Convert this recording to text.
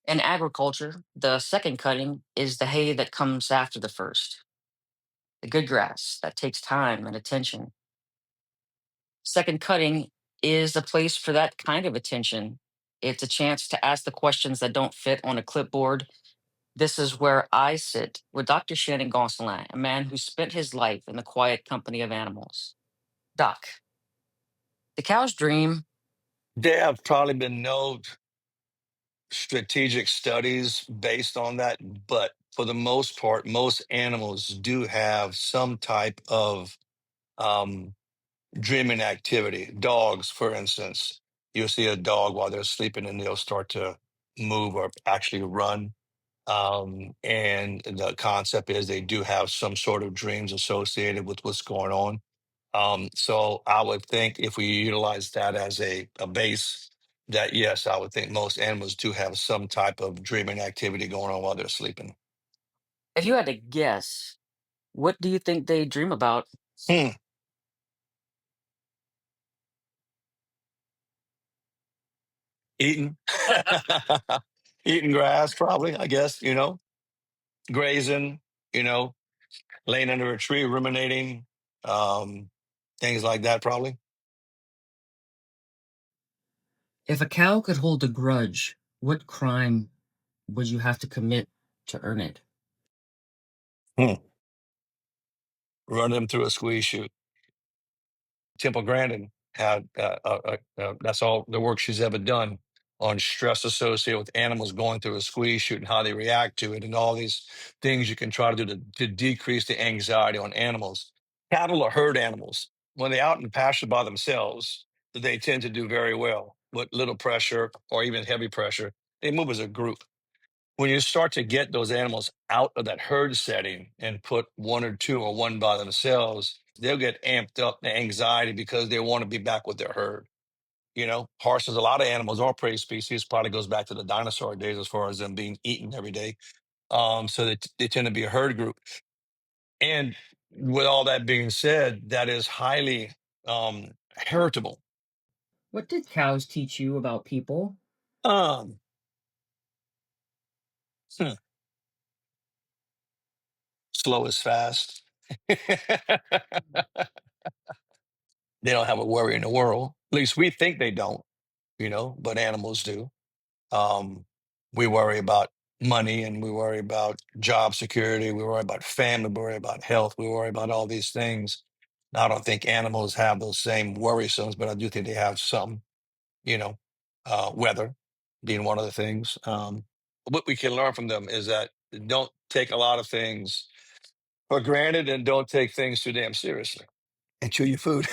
In agriculture, the second cutting is the hay that comes after the first, the good grass that takes time and attention. Second cutting is a place for that kind of attention. It's a chance to ask the questions that don't fit on a clipboard. This is where I sit with Dr. Shannon Gonsoulin, a man who spent his life in the quiet company of animals. Doc, the cow's dream. There have probably been no strategic studies based on that, but for the most part, most animals do have some type of um, dreaming activity. Dogs, for instance, you'll see a dog while they're sleeping and they'll start to move or actually run. And the concept is they do have some sort of dreams associated with what's going on. So I would think if we utilize that as a base, that yes, I would think most animals do have some type of dreaming activity going on while they're sleeping. If you had to guess, what do you think they dream about? Hmm. Eating, eating grass, probably. I guess grazing. You know, laying under a tree, ruminating, um, things like that, probably. If a cow could hold a grudge, what crime would you have to commit to earn it? Hmm. Run them through a squeeze chute. Temple Grandin had that's all the work she's ever done on stress associated with animals going through a squeeze chute and how they react to it, and all these things you can try to do to decrease the anxiety on animals. Cattle are herd animals. When they're out in the pasture by themselves, they tend to do very well with little pressure or even heavy pressure. They move as a group. When you start to get those animals out of that herd setting and put one or two or one by themselves, they'll get amped up the anxiety because they want to be back with their herd. Horses, a lot of animals are prey species, probably goes back to the dinosaur days as far as them being eaten every day. So they tend to be a herd group. And with all that being said, that is highly heritable. What did cows teach you about people? Um, hmm, Slow is fast. They don't have a worry in the world. At least we think they don't, but animals do. Um, we worry about money and we worry about job security. We worry about family. We worry about health. We worry about all these things. Now, I don't think animals have those same worrisomes, but I do think they have some, you know, weather being one of the things. What we can learn from them is that don't take a lot of things for granted and don't take things too damn seriously and chew your food.